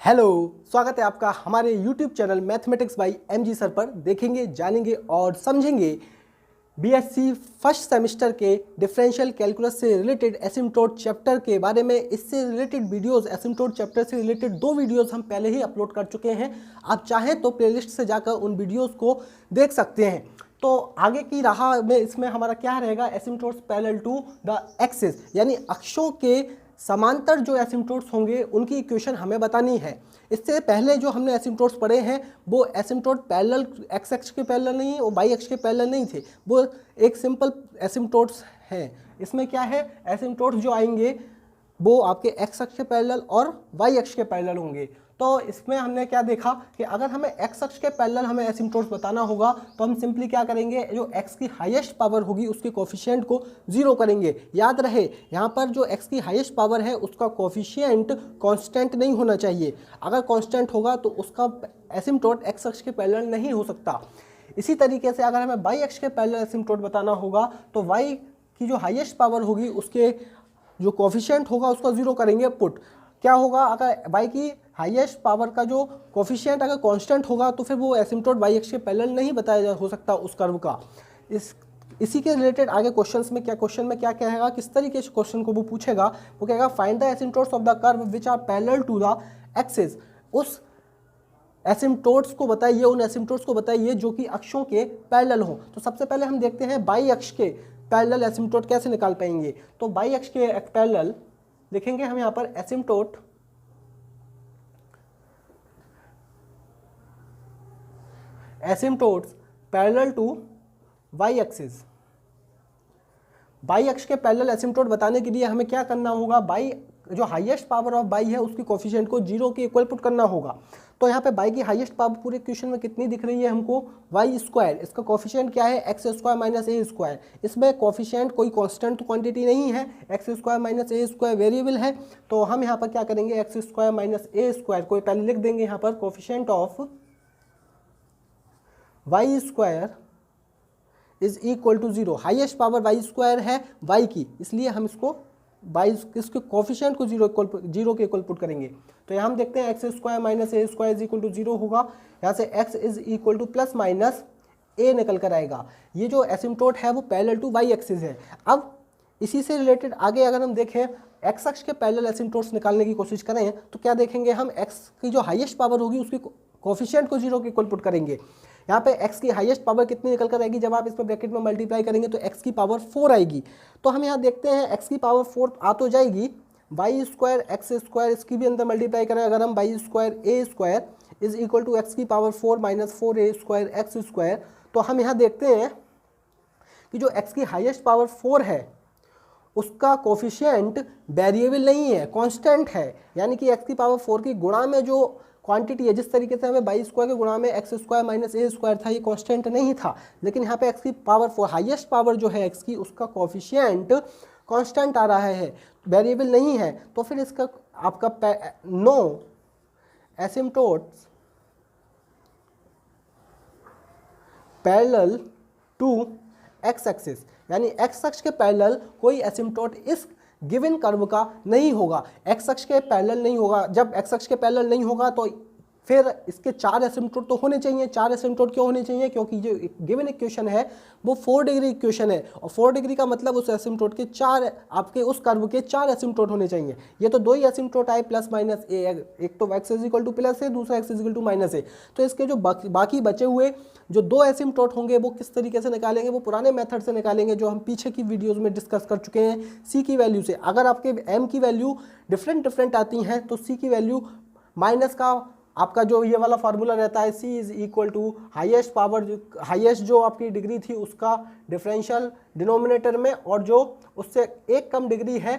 Hello, स्वागत है आपका हमारे YouTube channel mathematics bye MG sir पर। देखेंगे, जानेंगे और समझेंगे बीएससी फर्स्ट सेमेस्टर के डिफरेंशियल कैलकुलस से रिलेटेड एसिम्प्टोट चैप्टर के बारे में। इससे रिलेटेड वीडियोस, एसिम्प्टोट चैप्टर से रिलेटेड 2 वीडियोस हम पहले ही अपलोड कर चुके हैं। आप चाहें तो प्लेलिस्ट से जाकर उन वीडियोस को देख सकते हैं। तो आगे की राह में इसमें हमारा क्या रहेगा, asymptotes parallel to the axis, यानी अक्षों के समांतर जो एसिम्प्टोट्स होंगे उनकी इक्वेशन हमें बतानी है। इससे पहले जो हमने एसिम्प्टोट्स पढ़े हैं वो एसिम्प्टोट पैरेलल एक्स एक्स के पैरेलल नहीं है, वो वाई एक्स के पैरेलल नहीं थे, वो एक सिंपल एसिम्प्टोट्स हैं। इसमें क्या है, एसिम्प्टोट्स जो आएंगे वो आपके एक्स अक्ष के पैरेलल और वाई अक्ष के पैरेलल होंगे। तो इसमें हमने क्या देखा कि अगर हमें एक्स अक्ष के पैरेलल हमें एसिम्प्टोट्स बताना होगा तो हम सिंपली क्या करेंगे, जो एक्स की हाईएस्ट पावर होगी उसके कोफिशिएंट को 0 करेंगे। याद रहे, यहाँ पर जो एक्स की हाईएस्ट पावर है उसका कोफिशिएंट कांस्टेंट नहीं होना चाहिए। अगर कांस्टेंट होगा तो उसका एसिम्प्टोट एक्स अक्ष के पैरेलल नहीं हो सकता। इसी तरीके से अगर हमें वाई अक्ष के पैरेलल एसिम्प्टोट बताना होगा तो वाई की जो हाईएस्ट पावर होगी उसके जो कोफिशिएंट होगा उसका 0 करेंगे पुट। क्या होगा, अगर y की हाईएस्ट पावर का जो कोफिशिएंट अगर कांस्टेंट होगा तो फिर वो एसिम्प्टोट y अक्ष के पैरेलल नहीं बताया हो सकता उस कर्व का। इसी के रिलेटेड आगे क्वेश्चन में क्या कहेगा, किस तरीके से क्वेश्चन को वो पूछेगा। वो कहेगा find the asymptotes of the curve which are parallel to the axis. उस एसिम्प्टोट्स को बताइए, उन एसिम्प्टोट्स को बताइए जो कि अक्षों के पैरेलल हो। तो सबसे पहले हम देखते हैं y अक्ष के पैरेलल एसिम्प्टोट कैसे निकाल पाएंगे। तो y अक्ष के पैरेलल देखेंगे हम यहाँ पर asymptotes parallel to y axis. Y अक्ष के पैरेलल एसिम्प्टोट बताने के लिए हमें क्या करना होगा, वाई जो हाईएस्ट पावर ऑफ वाई है उसकी कोफिशिएंट को 0 के इक्वल पुट करना होगा। तो यहाँ पे वाई की हाईएस्ट पावर पूरे क्वेश्चन में कितनी दिख रही है हमको, वाई स्क्वायर। इसका कोफिशिएंट क्या है, x square minus a square. इसमें कोफिशिएंट कोई कांस्टेंट क्वांटिटी नहीं है, x square minus a square variable है। तो हम यहाँ पर क्या करेंगे, x square minus a square को पहले लिख देंगे यहाँ पर coefficient of y square is equal to 0। Highest power y square है वाई की, इसलिए हम इसको वाई इसके कोफिशिएंट को 0 के इक्वल पुट करेंगे। तो यहाँ हम देखते हैं x square minus a square is equal to 0 होगा। यहाँ से x is equal to plus minus a निकल कर आएगा। ये जो एसिम्प्टोट है वो पैरेलल टू वाई एक्सिस है। अब इसी से रिलेटेड आगे अगर हम देखें, एक्स अक्ष के पैरेलल एसिम्प्टोट्स निकालने की कोशिश करें तो क्या देखेंगे, हम एक्स की जो हाईएस्ट पावर होगी उसकी कोफिशिएंट को 0 के इक्वल पुट करेंगे। यहाँ पे x की हाईएस्ट पावर कितनी निकल कर आएगी, जब आप इसमें ब्रैकेट में मल्टीप्लाई करेंगे तो x की पावर 4 आएगी। तो हम यहाँ देखते हैं x की पावर 4 आ तो जाएगी, वाई स्क्वायर एक्स स्क्वायर इसकी भी अंदर मल्टीप्लाई करें अगर हम, y square a square is equal to x की power 4 minus 4a square x square. तो हम यहाँ देखते हैं कि जो x की हाईएस्ट पावर 4 है उसका कोफिशिएंट वेरिएबल नहीं है, कांस्टेंट है। यानी कि x की पावर 4 की गुणा में जो क्वांटिटी है, जिस तरीके से हमें वाई स्क्वायर के गुणा में x square minus a square था, ये कांस्टेंट नहीं था। लेकिन यहाँ पे एक्स की पावर 4 हाईएस्ट पावर जो है एक्स की, उसका कोफिशिएंट कांस्टेंट आ रहा है, वेरिएबल नहीं है। तो फिर इसका आपका no asymptotes parallel to x axis, यानी एक्स अक्ष के पैरेलल कोई एसिम्प्टोट इस गिवन कर्व का नहीं होगा, एक्स अक्ष के पैरेलल नहीं होगा। जब एक्स अक्ष के पैरेलल नहीं होगा तो फिर इसके 4 एसिम्प्टोट तो होने चाहिए। 4 एसिम्प्टोट क्यों होने चाहिए, क्योंकि जो गिवन इक्वेशन है वो 4 डिग्री इक्वेशन है, और 4 डिग्री का मतलब उस एसिम्प्टोट के 4, आपके उस कर्व के 4 एसिम्प्टोट होने चाहिए। ये तो 2 ही एसिम्प्टोट आए, प्लस माइनस ए, एक तो x is equal to plus है, दूसरा x is equal to minus है। तो इसके जो बाकी बचे हुए जो 2 एसिम्प्टोट होंगे वो किस तरीके से निकालेंगे, वो पुराने मेथड से निकालेंगे जो हम पीछे की वीडियोस में डिस्कस कर चुके हैं, सी की वैल्यू से। अगर आपके एम की वैल्यू डिफरेंट आती हैं तो सी की वैल्यू माइनस का आपका जो ये वाला फार्मूला रहता है, c is equal to highest power, highest जो आपकी डिग्री थी उसका डिफरेंशियल डिनोमिनेटर में, और जो उससे एक कम डिग्री है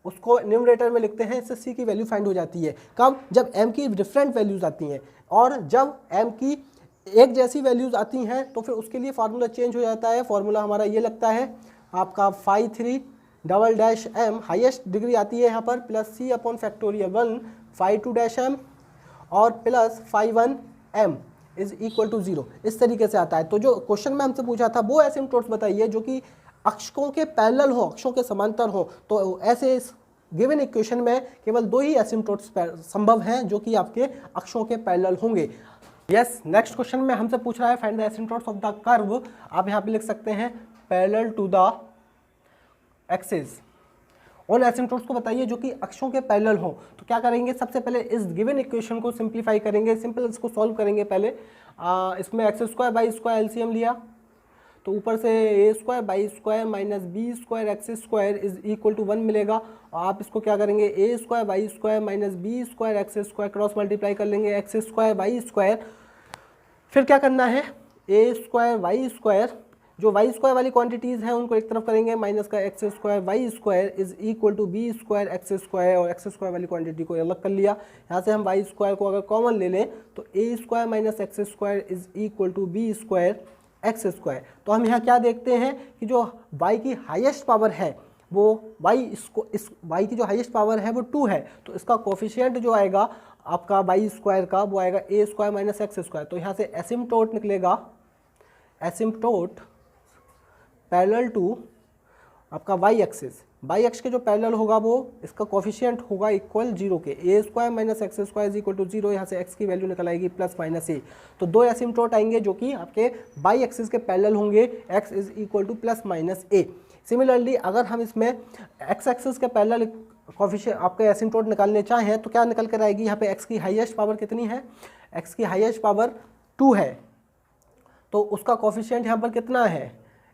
उसको न्यूमरेटर में लिखते हैं। इससे सी की वैल्यू फाइंड हो जाती है। कब, जब एम की डिफरेंट वैल्यूज आती हैं, और जब एम की एक जैसी वैल्यूज आती हैं तो फिर उसके लिए फार्मूला चेंज हो जाता है। फार्मूला हमारा ये लगता है आपका phi 3 double dash m, highest degree आती है यहाँ पर, plus c upon factorial 1 phi 2 dash m और plus phi 1 m is equal to 0। इस तरीके से आता है। तो जो क्वेश्चन में हमसे पूछा था वो एसिम्प्टोट्स बताइए जो कि अक्षों के पैरेलल हो, अक्षों के समांतर हो। तो ऐसे गिवन इक्वेशन में केवल 2 ही एसिम्प्टोट्स संभव हैं जो कि आपके अक्षों के पैरेलल होंगे। यस, नेक्स्ट क्वेश्चन में हमसे पूछ रहा है find the asymptotes of the curve. आप यहाँ पे लिख सकते हैं पैरेलल टू द एक्सिस। उन एसिम्प्टोट्स को बताइए जो कि अक्षों के पैरेलल हो। तो क्या करेंगे, सबसे पहले इस गिवन इक्वेशन को सिंप्लीफाई करेंगे, सिंपल इसको सॉल्व करेंगे। पहले इसमें x square y square LCM लिया, तो ऊपर से a square y square minus b square x square is equal to 1 मिलेगा। और आप इसको क्या करेंगे, a square y square minus b square x square cross multiply कर लेंगे एक्स स्क्वायर बाई स्क्वायर। फिर क्या करना है, ए स्क्वायर वाई स्क्वायर, जो वाई स्क्वायर वाली क्वांटिटीज़ हैं उनको एक तरफ करेंगे, माइनस का x square y square is equal to b square x square, और एक्स स्क्वायर वाली क्वांटिटी को अलग कर लिया। यहाँ से हम वाई स्क्वायर को अगर कॉमन ले लें तो a square minus x square is equal to b square x square. तो हम यहाँ क्या देखते हैं कि जो y की हाईएस्ट पावर है वो इस y की जो हाईएस्ट पावर है वो 2 है, तो इसका कोफिशिएंट जो आएगा आपका y स्क्वायर का वो आएगा ए स्क्वायर माइनस एक्स स्क्वायर। तो यहाँ से एसिम्प्टोट निकलेगा, एसिम्प्टोट पैरेलल टू आपका y एक्सिस, y एक्स के जो पैरेलल होगा वो इसका कोफिशिएंट होगा इक्वल 0 के, a square minus x square is equal to 0। यहाँ से x की वैल्यू निकल आएगी प्लस माइनस ए। तो 2 एसिम्प्टोट आएंगे जो कि आपके y एक्सिस के पैरेलल होंगे, x is equal to plus minus A. Similarly अगर हम इसमें x एक्सिस के पैरेलल कोफिशिएंट आपके एसिम्प्टोट निकालने चाहें तो क्या निकल कर आएगी, यहाँ पे x की हाईएस्ट पावर कितनी है, x की हाईएस्ट पावर 2 है, तो उसका कोफिशिएंट यहाँ पर कितना है,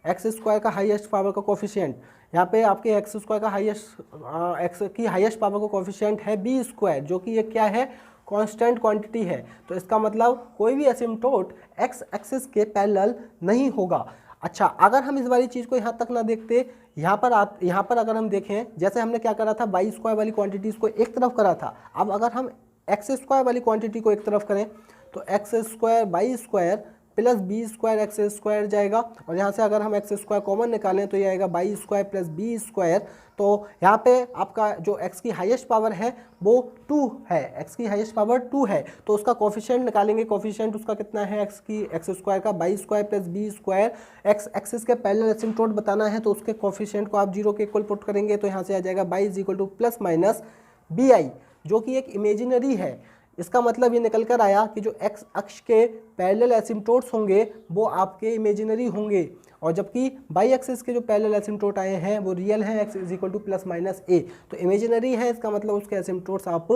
एक्स स्क्वायर का हाईएस्ट पावर का कोफिशिएंट। यहाँ पे आपके एक्स स्क्वायर का एक्स की हाईएस्ट पावर का कोफिशिएंट है बी स्क्वायर, जो कि ये क्या है, कांस्टेंट क्वांटिटी है। तो इसका मतलब कोई भी एसिम्प्टोट एक्स एक्सिस के पैरेलल नहीं होगा। अच्छा, अगर हम इस वाली चीज़ को यहाँ तक ना देखते, यहाँ पर अगर हम देखें, जैसे हमने क्या करा था, बाई स्क्वायर वाली क्वांटिटीज़ को एक तरफ करा था, अब अगर हम एक्स स्क्वायर वाली क्वांटिटी को एक तरफ करें तो x square y square plus b square x square जाएगा, और यहाँ से अगर हम एक्स स्क्वायर कॉमन निकालें तो ये आएगा y square plus b square. तो यहाँ पे आपका जो एक्स की हाईएस्ट पावर है वो 2 है, एक्स की हाईएस्ट पावर 2 है, तो उसका कोफिशिएंट निकालेंगे। कोफिशिएंट उसका कितना है, एक्स स्क्वायर का y square plus b square. X axis के पैरेलल एसिम्प्टोट बताना है तो उसके कोफिशिएंट को आप 0 के इक्वल पुट करेंगे, तो यहाँ से आ जाएगा y is equal to plus minus b i, जो कि एक इमेजिनरी है। इसका मतलब ये निकल कर आया कि जो एक्स अक्ष के पैरेलल एसिम्प्टोट्स होंगे वो आपके इमेजिनरी होंगे, और जबकि बाई एक्सिस के जो पैरेलल एसिम्प्टोट आए हैं वो रियल हैं, x is equal to plus minus a. तो इमेजिनरी है, इसका मतलब उसके एसिम्प्टोट्स आप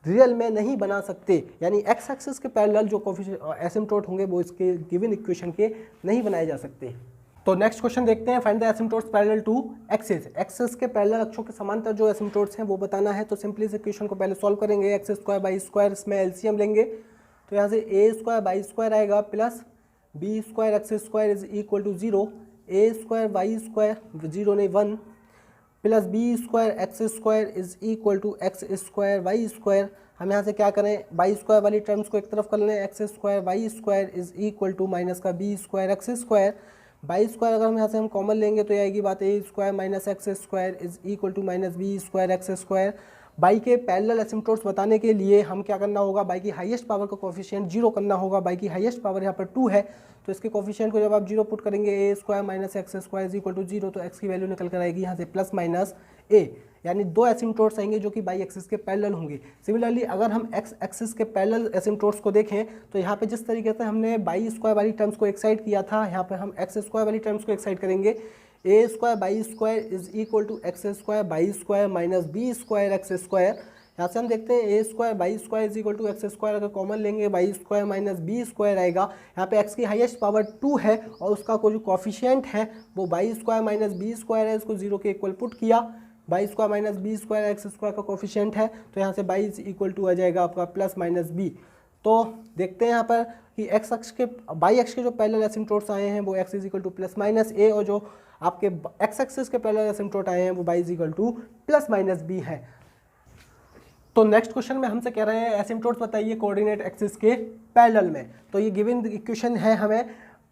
रियल में नहीं बना सकते, यानी एक्स एक्सिस के पैरेलल जो एसिम्प्टोट होंगे वो इसके गिवन इक्वेशन के नहीं बनाए जा सकते। तो नेक्स्ट क्वेश्चन देखते हैं, find the asymptotes parallel to axis. Axis के पैरेलल अक्षों के समांतर जो एसिम्प्टोट्स हैं वो बताना है। तो सिंपली इस इक्वेशन को पहले सॉल्व करेंगे, एक्स स्क्वायर बाई स्क्वायर, इसमें एलसीएम लेंगे, तो यहाँ से ए स्क्वायर बाई स्क्वायर आएगा plus b square x square is equal to 0, a square y square 0 नहीं 1 plus b square x square is equal to x square y square. हम यहाँ से क्या करें, बाई स्क्वायर वाली टर्म्स को एक तरफ कर लें, x square y square is equal to minus का b square x square. Y square अगर हम यहाँ से हम कॉमन लेंगे तो ये आएगी बात a square minus x square is equal to minus b square x square. Y के पैरेलल एसिम्प्टोट्स बताने के लिए हम क्या करना होगा, बाई की हाईएस्ट पावर का कोफिशिएंट 0 करना होगा। बाई की हाईएस्ट पावर यहाँ पर 2 है, तो इसके कोफिशिएंट को जब आप 0 पुट करेंगे, a square minus x square is equal to 0, तो एक्स की वैल्यू निकल कर आएगी यहाँ से प्लस माइनस ए, यानी 2 एसिम्प्टोट्स आएंगे जो कि बाई एक्सिस के पैरेलल होंगे। सिमिलरली अगर हम एक्स एक्सिस के पैरेलल एसिम्प्टोट्स को देखें तो यहाँ पे जिस तरीके से हमने बाई स्क्वायर वाली टर्म्स को एक्साइड किया था, यहाँ पे हम एक्स स्क्वायर वाली टर्म्स को एक्साइड करेंगे। A square y square is equal to x square y square minus b square x square. यहाँ से हम देखते हैं a square y square is equal to x square, अगर कॉमन लेंगे y square minus b square आएगा। यहाँ पे एक्स की हाईएस्ट पावर 2 है और उसका कोई जो कॉफिशिएंट है वो y square minus b square है, इसको 0 के इक्वल पुट किया, y square minus b square x square का कोफिशिएंट है, तो यहाँ से बाई इज इक्वल टू आ जाएगा आपका प्लस माइनस बी। तो देखते हैं यहाँ पर कि एक्स अक्ष के बाई एक्स के जो पैरेलल एसिम्प्टोट्स आए हैं वो x is equal to plus minus a, और जो आपके एक्स एक्सिस के पैरेलल एसिम्प्टोट आए हैं वो y is equal to plus minus b है। तो नेक्स्ट क्वेश्चन में हमसे कह रहे हैं एसिम्प्टोट्स बताइए कोऑर्डिनेट एक्सिस के पैरेलल में। तो ये गिवन इक्वेशन है हमें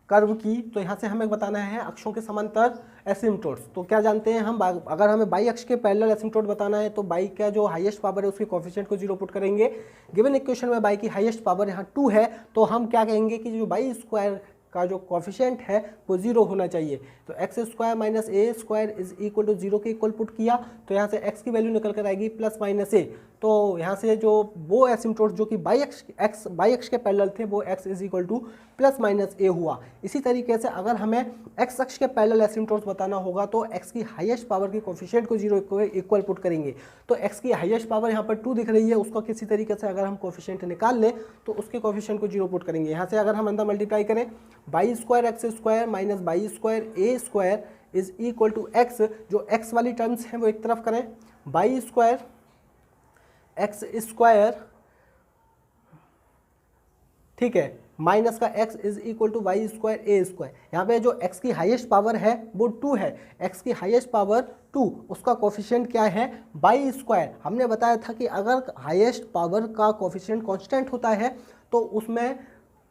कर्व की, तो यहाँ से हमें बताना है अक्षों के समांतर एसिम्प्टोट्स। तो क्या जानते हैं हम, अगर हमें बाई अक्ष के पैरेलल एसिम्प्टोट बताना है तो बाई का जो हाईएस्ट पावर है उसके कोफिशिएंट को 0 पुट करेंगे। गिवन इक्वेशन में बाई की हाईएस्ट पावर यहाँ 2 है, तो हम क्या कहेंगे कि जो बाई स्क्वायर का जो कोफिशिएंट है वो 0 होना चाहिए। तो x square minus a square is equal to 0 के इक्वल पुट किया तो यहाँ से x की वैल्यू निकल कर आएगी प्लस माइनस ए। तो यहाँ से जो वो एसिम्प्टोट जो कि बाई एक्स के पैरेलल थे वो x is equal to plus minus a हुआ। इसी तरीके से अगर हमें x अक्ष के पैरेलल एसिम्प्टोट्स बताना होगा तो x की हाईएस्ट पावर के कोफिशिएंट को 0 इक्वल पुट करेंगे। तो x की हाईएस्ट पावर यहाँ पर 2 दिख रही है, उसका किसी तरीके से अगर हम कोफिशिएंट निकाल लें तो उसके कोफिशिएंट को 0 पुट करेंगे। यहाँ से अगर हम अंदर मल्टीप्लाई करें y square x square minus y square a square is equal to x, जो x वाली टर्म्स हैं वो एक तरफ करें, बाई स्क्वायर एक्स स्क्वायर, ठीक है, माइनस का x is equal to y square a square. यहाँ पे जो x की हाईएस्ट पावर है वो 2 है, x की हाईएस्ट पावर 2, उसका कोफिशिएंट क्या है बाई स्क्वायर। हमने बताया था कि अगर हाईएस्ट पावर का कोफिशिएंट कांस्टेंट होता है तो उसमें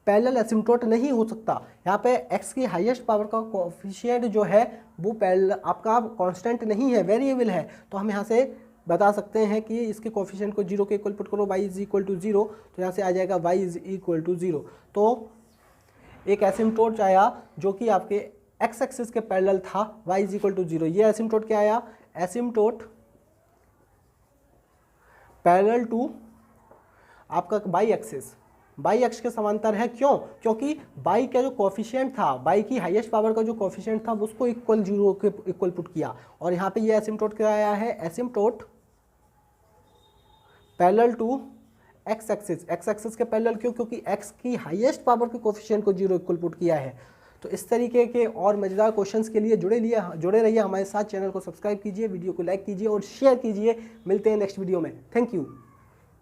पैरेलल एसिम्प्टोट नहीं हो सकता। यहाँ पे x की हाईएस्ट पावर का कोफिशिएंट जो है वो पैरेलल आपका कांस्टेंट नहीं है, वेरिएबल है। तो हम यहाँ से बता सकते हैं कि इसके कोफिशिएंट को 0 के इक्वल पुट करो, y इज इक्वल टू 0, तो यहाँ से आ जाएगा y इज इक्वल टू 0। तो एक एसिम्प्टोट आया जो कि आपके x एक्सिस के पैरेलल था, y इज इक्वल टू 0। ये एसिम्प्टोट क्या आया, एसिम्प्टोट पैरेलल टू आपका बाई एक्सिस, बाई अक्ष के समांतर है। क्यों? क्योंकि बाई का जो कोफिशिएंट था, बाई की हाईएस्ट पावर का जो कोफिशिएंट था उसको इक्वल 0 के इक्वल पुट किया। और यहाँ पे ये एसिम्प्टोट क्या आया है, asymptote parallel to x axis. X axis के पैरेलल क्यों? क्योंकि एक्स की हाईएस्ट पावर के कोफिशिएंट को 0 इक्वल पुट किया है। तो इस तरीके के और मजेदार क्वेश्चंस के लिए जुड़े रहिए हमारे साथ। चैनल को सब्सक्राइब कीजिए, वीडियो को लाइक कीजिए और शेयर कीजिए। मिलते हैं नेक्स्ट वीडियो में। Thank you.